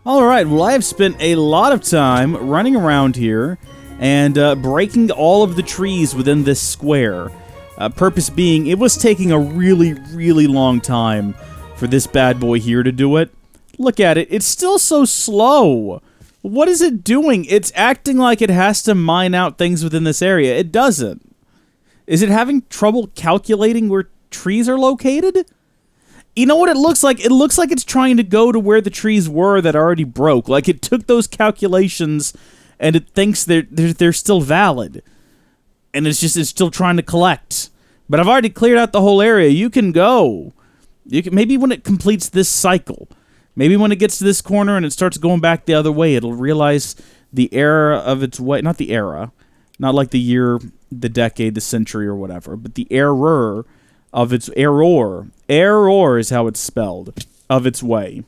Alright, well I have spent a lot of time running around here and breaking all of the trees within this square. Purpose being, it was taking a really, really long time for this bad boy here to do it. Look at it, it's still so slow. What is it doing? It's acting like it has to mine out things within this area. It doesn't. Is it having trouble calculating where trees are located? You know what it looks like? It looks like it's trying to go to where the trees were that already broke. Like it took those calculations and it thinks they're still valid. And it's still trying to collect. But I've already cleared out the whole area. You can go. Maybe when it completes this cycle. Maybe when it gets to this corner and it starts going back the other way, it'll realize the era of its way. Not the era. Not like the year, the decade, the century, or whatever. But the error of its error. Error is how it's spelled. Of its way.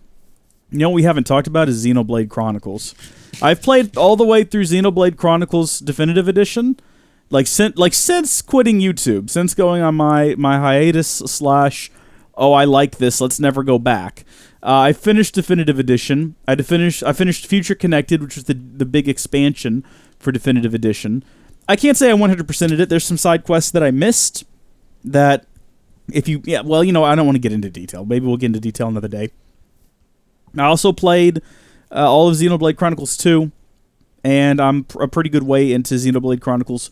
You know what we haven't talked about is Xenoblade Chronicles. I've played all the way through Xenoblade Chronicles Definitive Edition. Since quitting YouTube. Since going on my hiatus / oh, I like this, let's never go back. I finished Definitive Edition. I finished Future Connected, which was the big expansion for Definitive Edition. I can't say I 100%ed it. There's some side quests that I missed that if you... Yeah, well, you know, I don't want to get into detail. Maybe we'll get into detail another day. I also played all of Xenoblade Chronicles 2, and I'm a pretty good way into Xenoblade Chronicles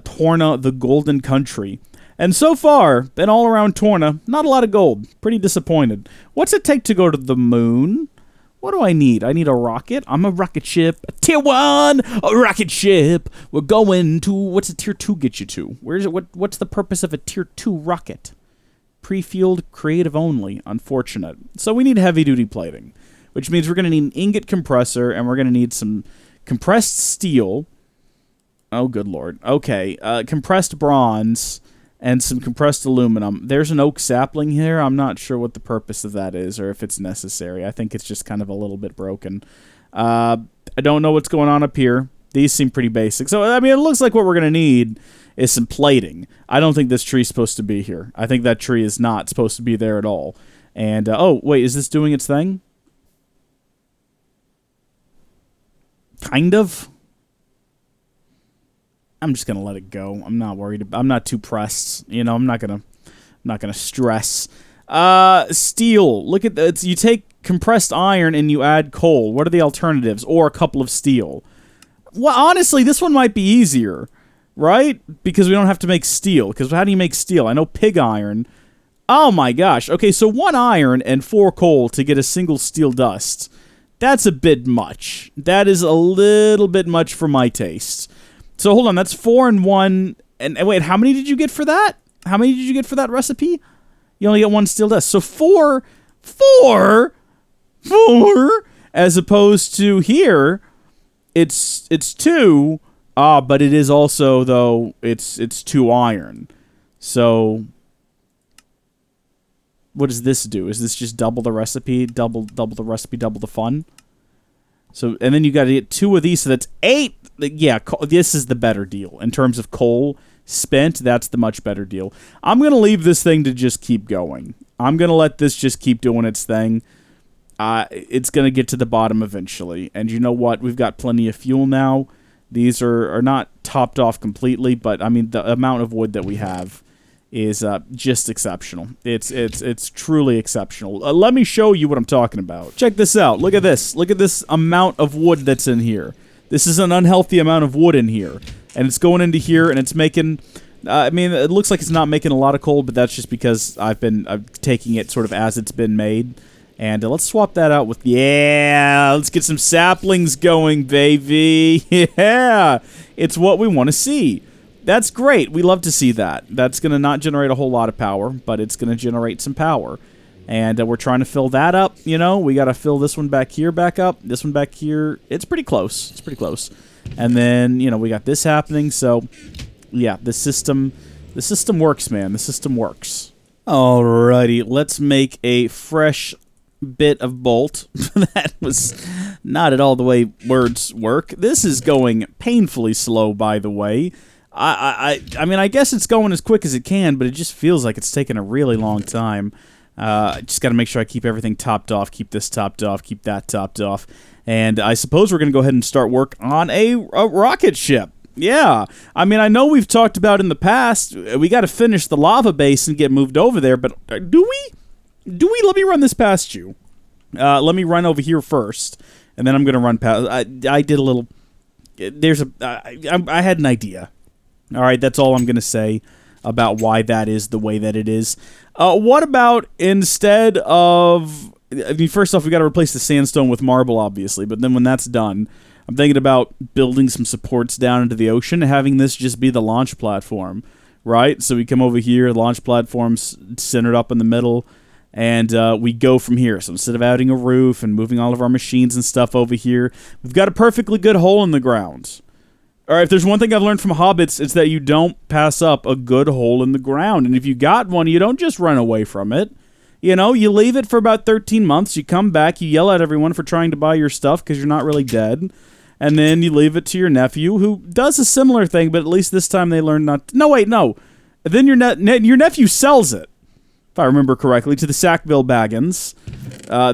Torna, the Golden Country. And so far, been all around Torna, not a lot of gold. Pretty disappointed. What's it take to go to the moon? What do I need? I need a rocket. I'm a rocket ship. A tier 1! A rocket ship! We're going to... What's a tier 2 get you to? Where's it? What's the purpose of a tier 2 rocket? Pre-fueled, creative only. Unfortunate. So we need heavy-duty plating. Which means we're going to need an ingot compressor, and we're going to need some compressed steel. Oh, good lord. Okay. Compressed bronze... and some compressed aluminum. There's an oak sapling here. I'm not sure what the purpose of that is or if it's necessary. I think it's just kind of a little bit broken. I don't know what's going on up here. These seem pretty basic. So, I mean, it looks like what we're going to need is some plating. I don't think this tree's supposed to be here. I think that tree is not supposed to be there at all. And, oh, wait, is this doing its thing? Kind of. I'm just gonna let it go. I'm not worried. I'm not too pressed. You know, I'm not gonna stress. Steel. Look at that. You take compressed iron and you add coal. What are the alternatives? Or a couple of steel. Well, honestly, this one might be easier, right? Because we don't have to make steel. Because how do you make steel? I know pig iron. Oh my gosh. Okay, so 1 iron and 4 coal to get a single steel dust. That's a bit much. That is a little bit much for my taste. So, hold on, that's 4 and 1, and wait, how many did you get for that? How many did you get for that recipe? You only get 1 steel dust. So, 4, as opposed to here, it's 2, but it is also, though, it's 2 iron. So, what does this do? Is this just double the recipe, double the recipe, double the fun? So, and then you got to get 2 of these, so that's 8. Yeah, this is the better deal. In terms of coal spent, that's the much better deal. I'm going to leave this thing to just keep going. I'm going to let this just keep doing its thing. It's going to get to the bottom eventually. And you know what? We've got plenty of fuel now. These are not topped off completely, but, I mean, the amount of wood that we have is just exceptional. It's truly exceptional. Let me show you what I'm talking about. Check this out. Look at this. Look at this amount of wood that's in here. This is an unhealthy amount of wood in here. And it's going into here, and it's making... I mean, it looks like it's not making a lot of coal, but that's just because I've been taking it sort of as it's been made. And let's swap that out with... Yeah! Let's get some saplings going, baby! Yeah! It's what we want to see. That's great. We love to see that. That's going to not generate a whole lot of power, but it's going to generate some power. And we're trying to fill that up, you know. We got to fill this one back here back up. This one back here. It's pretty close. It's pretty close. And then, you know, we got this happening. So, yeah, the system works, man. The system works. Alrighty, let's make a fresh bit of bolt. That was not at all the way words work. This is going painfully slow, by the way. I mean, I guess it's going as quick as it can, but it just feels like it's taking a really long time. Just got to make sure I keep everything topped off, keep this topped off, keep that topped off. And I suppose we're going to go ahead and start work on a rocket ship. Yeah. I mean, I know we've talked about in the past, we got to finish the lava base and get moved over there, but do we? Let me run this past you. Let me run over here first, and then I'm going to run past. I did a little... I had an idea. All right, that's all I'm going to say about why that is the way that it is. What about instead of... I mean, first off, we got to replace the sandstone with marble, obviously, but then when that's done, I'm thinking about building some supports down into the ocean and having this just be the launch platform, right? So we come over here, launch platform's centered up in the middle, and we go from here. So instead of adding a roof and moving all of our machines and stuff over here, we've got a perfectly good hole in the ground. All right, if there's one thing I've learned from hobbits, it's that you don't pass up a good hole in the ground. And if you got one, you don't just run away from it. You know, you leave it for about 13 months, you come back, you yell at everyone for trying to buy your stuff because you're not really dead, and then you leave it to your nephew, who does a similar thing, but at least this time they learn not to... No, wait, no. Then your nephew sells it, if I remember correctly, to the Sackville Baggins.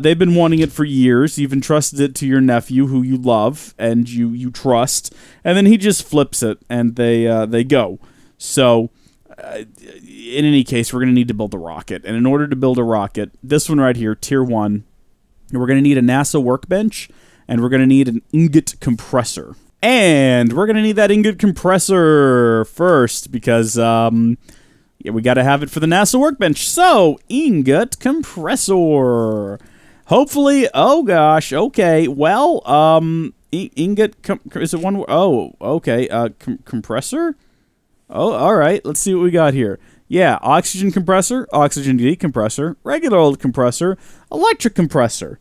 They've been wanting it for years. You've entrusted it to your nephew, who you love and you trust, and then he just flips it, and they go. So... in any case, we're going to need to build a rocket. And in order to build a rocket, this one right here, Tier 1, we're going to need a NASA workbench, and we're going to need an ingot compressor. And we're going to need that ingot compressor first, because we got to have it for the NASA workbench. So, ingot compressor. Hopefully, oh gosh, okay, well, ingot, is it one, oh, okay, compressor? Oh, all right. Let's see what we got here. Yeah, oxygen compressor, oxygen decompressor, regular old compressor, electric compressor.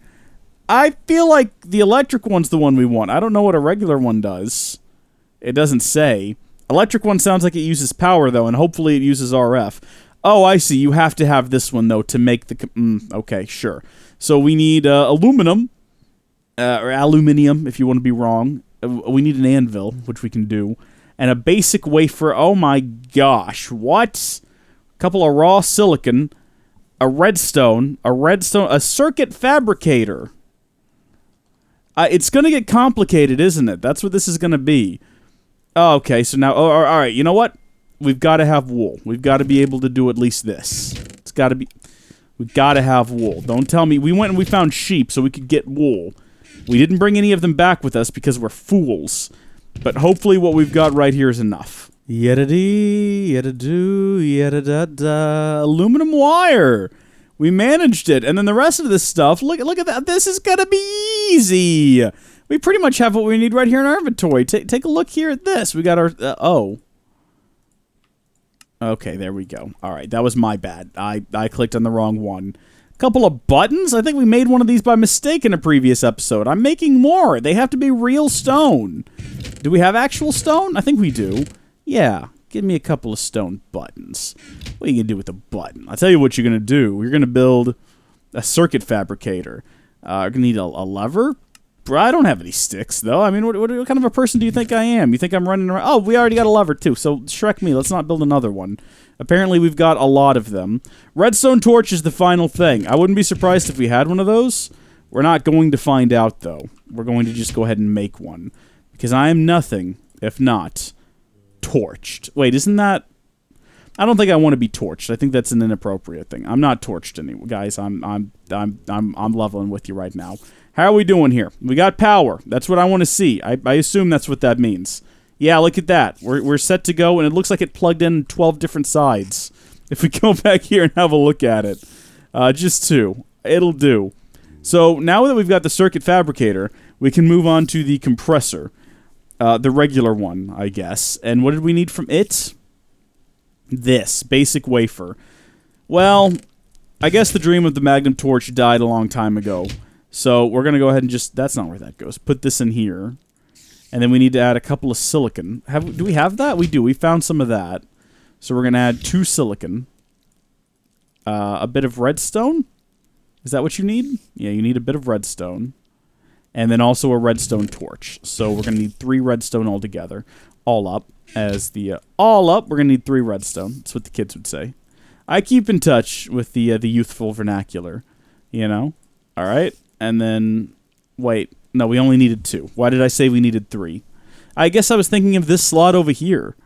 I feel like the electric one's the one we want. I don't know what a regular one does. It doesn't say. Electric one sounds like it uses power, though, and hopefully it uses RF. Oh, I see. You have to have this one, though, to make the... okay, sure. So we need aluminum, or aluminium, if you want to be wrong. We need an anvil, which we can do. And a basic wafer. Oh my gosh. What? A couple of raw silicon. A redstone. A circuit fabricator. It's going to get complicated, isn't it? That's what this is going to be. Oh, okay, so now... Oh, all right, you know what? We've got to have wool. We've got to be able to do at least this. It's got to be... We've got to have wool. Don't tell me... We went and we found sheep so we could get wool. We didn't bring any of them back with us because we're fools. But hopefully what we've got right here is enough. Yada-dee, yada-doo, yada-da-da. Aluminum wire. We managed it. And then the rest of this stuff, look at that. This is going to be easy. We pretty much have what we need right here in our inventory. Take a look here at this. We got our... oh. Okay, there we go. All right, that was my bad. I clicked on the wrong one. Couple of buttons? I think we made one of these by mistake in a previous episode. I'm making more. They have to be real stone. Do we have actual stone? I think we do. Yeah. Give me a couple of stone buttons. What are you going to do with a button? I'll tell you what you're going to do. You're going to build a circuit fabricator. You're going to need a lever. Bro, I don't have any sticks, though. I mean, what kind of a person do you think I am? You think I'm running around? Oh, we already got a lever, too. So, Shrek me. Let's not build another one. Apparently, we've got a lot of them. Redstone torch is the final thing. I wouldn't be surprised if we had one of those. We're not going to find out, though. We're going to just go ahead and make one. Because I am nothing if not torched. Wait, isn't that... I don't think I want to be torched. I think that's an inappropriate thing. I'm not torched anymore, guys. I'm leveling with you right now. How are we doing here? We got power. That's what I want to see. I assume that's what that means. Yeah, look at that. We're set to go, and it looks like it plugged in 12 different sides. If we go back here and have a look at it. Just 2. It'll do. So, now that we've got the circuit fabricator, we can move on to the compressor. The regular one, I guess. And what did we need from it? This. Basic wafer. Well, I guess the dream of the Magnum Torch died a long time ago. So, we're going to go ahead and just... That's not where that goes. Put this in here. And then we need to add a couple of silicon. Do we have that? We do. We found some of that. So we're going to add 2 silicon. A bit of redstone? Is that what you need? Yeah, you need a bit of redstone. And then also a redstone torch. So we're going to need 3 redstone altogether. All up. All up, we're going to need 3 redstone. That's what the kids would say. I keep in touch with the youthful vernacular, you know? All right? And then, wait, no, we only needed 2. Why did I say we needed 3? I guess I was thinking of this slot over here.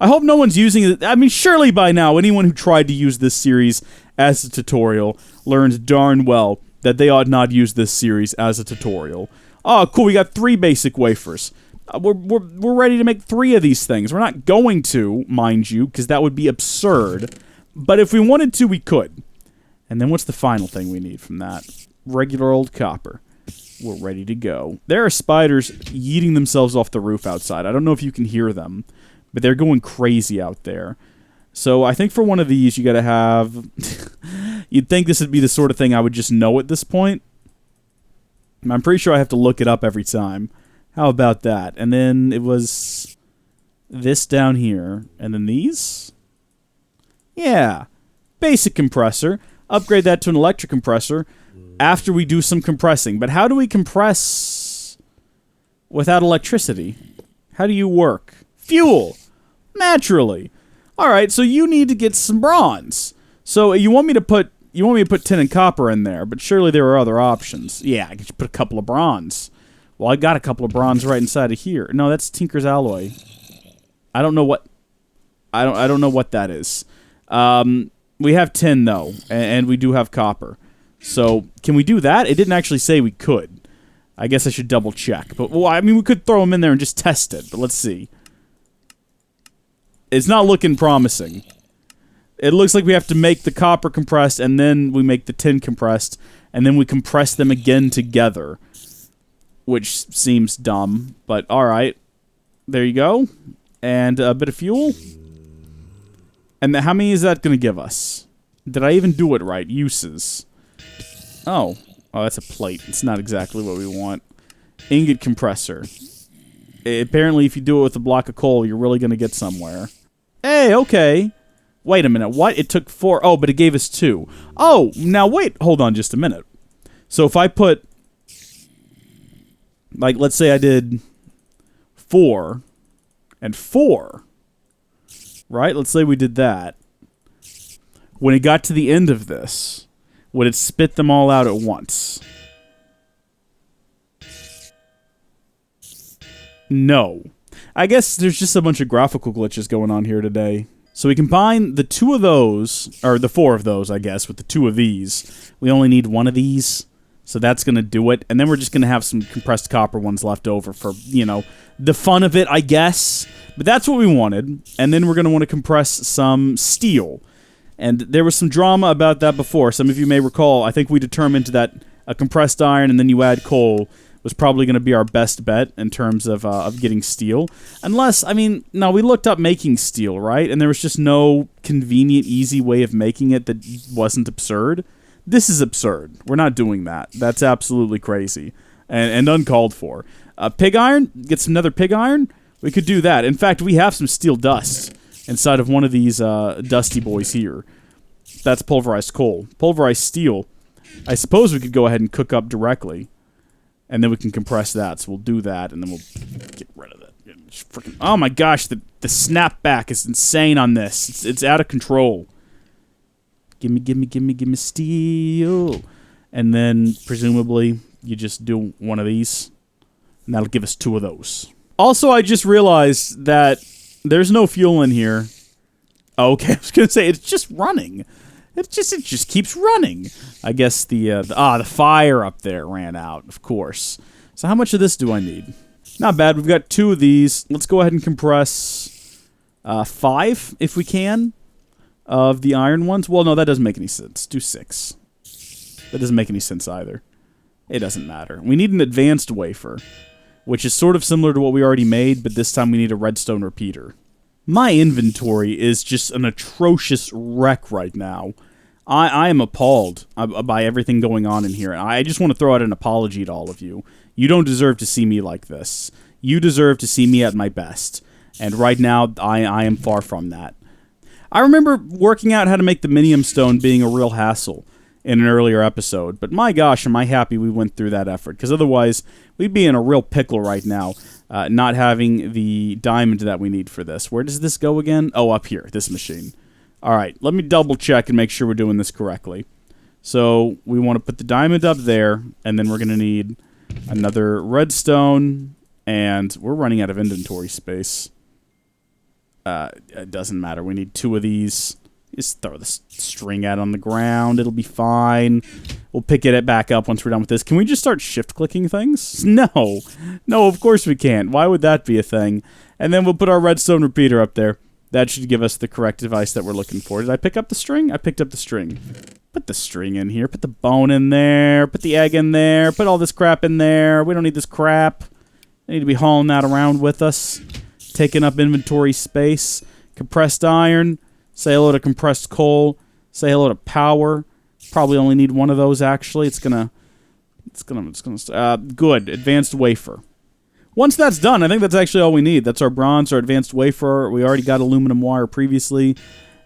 I hope no one's using it. I mean, surely by now, anyone who tried to use this series as a tutorial learned darn well that they ought not use this series as a tutorial. Oh, cool, we got 3 basic wafers. We're ready to make 3 of these things. We're not going to, mind you, because that would be absurd. But if we wanted to, we could. And then what's the final thing we need from that? Regular old copper. We're ready to go. There are spiders yeeting themselves off the roof outside. I don't know if you can hear them, but they're going crazy out there. So I think for one of these, you gotta have... You'd think this would be the sort of thing I would just know at this point. I'm pretty sure I have to look it up every time. How about that? And then it was this down here. And then these? Yeah. Basic compressor. Upgrade that to an electric compressor after we do some compressing. But how do we compress without electricity? How do you work? Fuel. Naturally. Alright, so you need to get some bronze. So you want me to put tin and copper in there, but surely there are other options. Yeah, I could put a couple of bronze. Well, I got a couple of bronze right inside of here. No, that's Tinker's alloy. I don't know what I don't know what that is. We have tin though, and we do have copper. So, can we do that? It didn't actually say we could. I guess I should double check. But well, I mean, we could throw them in there and just test it, but let's see. It's not looking promising. It looks like we have to make the copper compressed, and then we make the tin compressed, and then we compress them again together. Which seems dumb, but alright. There you go. And a bit of fuel. And how many is that going to give us? Did I even do it right? Uses. Oh. Oh, that's a plate. It's not exactly what we want. Ingot compressor. Apparently, if you do it with a block of coal, you're really going to get somewhere. Hey, okay. Wait a minute. What? It took 4. Oh, but it gave us 2. Oh, now wait. Hold on just a minute. So if I put... Like, let's say I did 4 and 4. Right? Let's say we did that. When it got to the end of this, would it spit them all out at once? No. I guess there's just a bunch of graphical glitches going on here today. So we combine the 2 of those, or the 4 of those, I guess, with the 2 of these. We only need 1 of these. So that's going to do it. And then we're just going to have some compressed copper ones left over for, you know, the fun of it, I guess. But that's what we wanted. And then we're going to want to compress some steel. And there was some drama about that before. Some of you may recall, I think we determined that a compressed iron and then you add coal was probably going to be our best bet in terms of getting steel. Unless, I mean, no, we looked up making steel, right? And there was just no convenient, easy way of making it that wasn't absurd. This is absurd. We're not doing that. That's absolutely crazy and uncalled for. Pig iron? Get some nether pig iron? We could do that. In fact, we have some steel dust inside of one of these dusty boys here. That's pulverized coal. Pulverized steel, I suppose we could go ahead and cook up directly. And then we can compress that. So we'll do that, and then we'll get rid of it. Freaking, oh my gosh, the snapback is insane on this. It's out of control. Gimme steel. And then, presumably, you just do one of these. And that'll give us 2 of those. Also, I just realized that there's no fuel in here. Oh, okay, I was gonna say, it's just running. It just keeps running. I guess the fire up there ran out, of course. So how much of this do I need? Not bad, we've got 2 of these. Let's go ahead and compress 5, if we can. Of the iron ones? Well, no, that doesn't make any sense. Do 6. That doesn't make any sense either. It doesn't matter. We need an advanced wafer, which is sort of similar to what we already made, but this time we need a redstone repeater. My inventory is just an atrocious wreck right now. I am appalled by everything going on in here, and I just want to throw out an apology to all of you. You don't deserve to see me like this. You deserve to see me at my best, and right now I am far from that. I remember working out how to make the minium stone being a real hassle in an earlier episode, but my gosh, am I happy we went through that effort, because otherwise we'd be in a real pickle right now, not having the diamond that we need for this. Where does this go again? Oh, up here, this machine. All right, let me double check and make sure we're doing this correctly. So we want to put the diamond up there, and then we're going to need another redstone, and we're running out of inventory space. It doesn't matter. We need 2 of these. Just throw the string out on the ground. It'll be fine. We'll pick it back up once we're done with this. Can we just start shift-clicking things? No. No, of course we can't. Why would that be a thing? And then we'll put our redstone repeater up there. That should give us the correct device that we're looking for. Did I pick up the string? I picked up the string. Put the string in here. Put the bone in there. Put the egg in there. Put all this crap in there. We don't need this crap. I need to be hauling that around with us. Taking up inventory space. Compressed iron. Say hello to compressed coal. Say hello to power. Probably only need 1 of those, actually. Good. Advanced wafer. Once that's done, I think that's actually all we need. That's our bronze, our advanced wafer. We already got aluminum wire previously.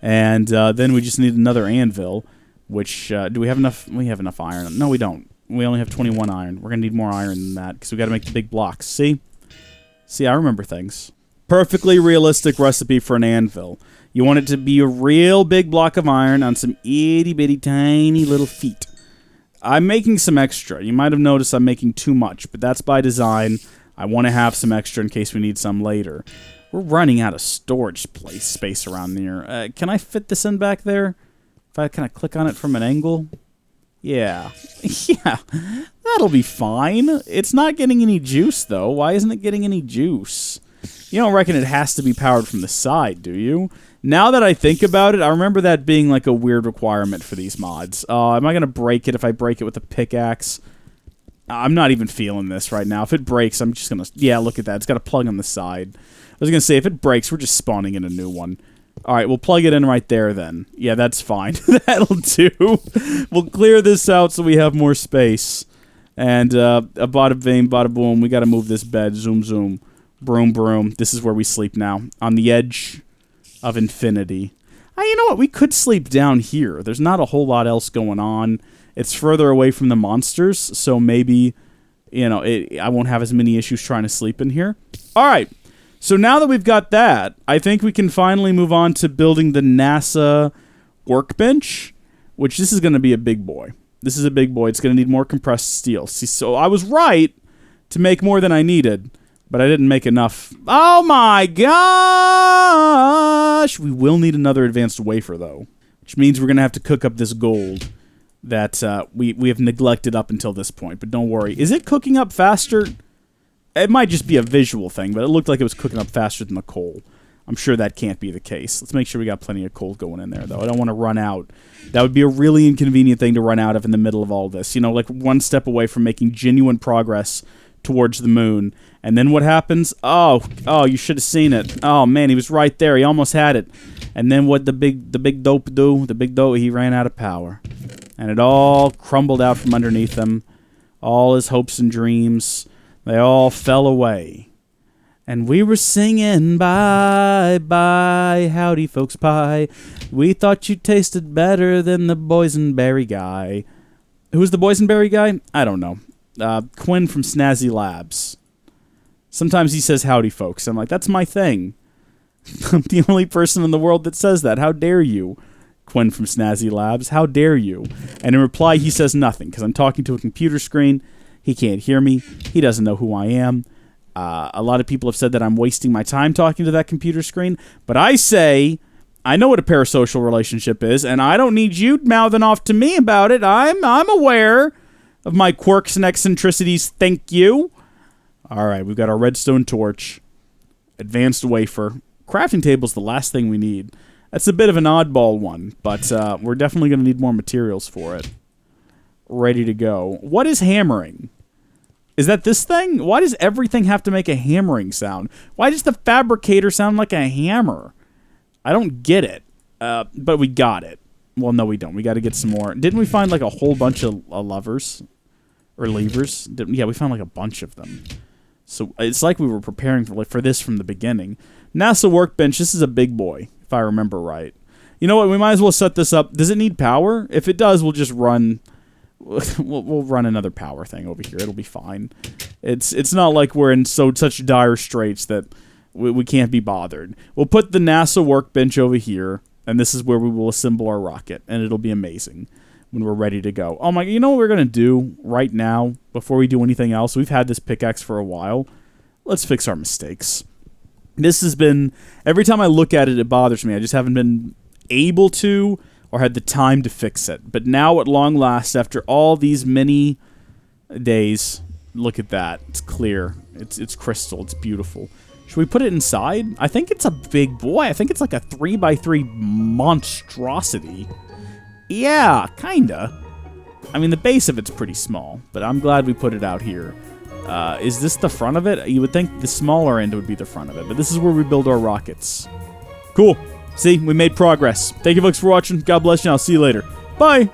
And then we just need another anvil. Which, do we have enough? We have enough iron. No, we don't. We only have 21 iron. We're going to need more iron than that because we got to make the big blocks. See? See, I remember things. Perfectly realistic recipe for an anvil. You want it to be a real big block of iron on some itty-bitty tiny little feet. I'm making some extra. You might have noticed I'm making too much, but that's by design. I want to have some extra in case we need some later. We're running out of storage space around here. Can I fit this in back there? If I kind of click on it from an angle? Yeah. Yeah. That'll be fine. It's not getting any juice, though. Why isn't it getting any juice? You don't reckon it has to be powered from the side, do you? Now that I think about it, I remember that being like a weird requirement for these mods. Am I going to break it if I break it with a pickaxe? I'm not even feeling this right now. If it breaks, I'm just going to... Yeah, look at that. It's got a plug on the side. I was going to say, if it breaks, we're just spawning in a new one. All right, we'll plug it in right there then. Yeah, that's fine. That'll do. We'll clear this out so we have more space. And bada bing, bada boom. We got to move this bed. Zoom, zoom. Broom, broom. This is where we sleep now. On the edge of infinity. You know what? We could sleep down here. There's not a whole lot else going on. It's further away from the monsters, so maybe, you know, I won't have as many issues trying to sleep in here. All right. So now that we've got that, I think we can finally move on to building the NASA workbench, which this is going to be a big boy. This is a big boy. It's going to need more compressed steel. See, so I was right to make more than I needed, but I didn't make enough. Oh my gosh! We will need another advanced wafer, though, which means we're going to have to cook up this gold that we have neglected up until this point. But don't worry. Is it cooking up faster? It might just be a visual thing, but it looked like it was cooking up faster than the coal. I'm sure that can't be the case. Let's make sure we got plenty of coal going in there, though. I don't want to run out. That would be a really inconvenient thing to run out of in the middle of all this. You know, like one step away from making genuine progress towards the moon. And then what happens? Oh, you should have seen it. Oh, man, he was right there. He almost had it. And then what the big dope do? The big dope, he ran out of power. And it all crumbled out from underneath him. All his hopes and dreams, they all fell away. And we were singing, bye, bye, howdy folks pie. We thought you tasted better than the boysenberry guy. Who's the boysenberry guy? I don't know. Quinn from Snazzy Labs. Sometimes he says howdy folks. I'm like, that's my thing. I'm the only person in the world that says that. How dare you? Quinn from Snazzy Labs. How dare you? And in reply, he says nothing, because I'm talking to a computer screen. He can't hear me. He doesn't know who I am. A lot of people have said that I'm wasting my time talking to that computer screen. But I say, I know what a parasocial relationship is, and I don't need you mouthing off to me about it. I'm aware of my quirks and eccentricities. Thank you. All right, we've got our redstone torch. Advanced wafer. Crafting table's the last thing we need. That's a bit of an oddball one, but we're definitely going to need more materials for it. Ready to go. What is hammering? Is that this thing? Why does everything have to make a hammering sound? Why does the fabricator sound like a hammer? I don't get it. But we got it. Well, no, we don't. We got to get some more. Didn't we find like a whole bunch of levers? Or levers? Yeah, we found like a bunch of them. So it's like we were preparing for this from the beginning. NASA workbench. This is a big boy, if I remember right. You know what? We might as well set this up. Does it need power? If it does, we'll just run... We'll run another power thing over here. It'll be fine. It's not like we're in such dire straits that we can't be bothered. We'll put the NASA workbench over here. And this is where we will assemble our rocket, and it'll be amazing when we're ready to go. Oh my, you know what we're going to do right now before we do anything else? We've had this pickaxe for a while. Let's fix our mistakes. This has been, every time I look at it, it bothers me. I just haven't been able to or had the time to fix it. But now at long last, after all these many days, look at that. It's clear. It's crystal. It's beautiful. Should we put it inside? I think it's a big boy. I think it's like a 3x3 monstrosity. Yeah, kinda. I mean, the base of it's pretty small, but I'm glad we put it out here. Is this the front of it? You would think the smaller end would be the front of it, but this is where we build our rockets. Cool. See, we made progress. Thank you folks for watching. God bless you, and I'll see you later. Bye!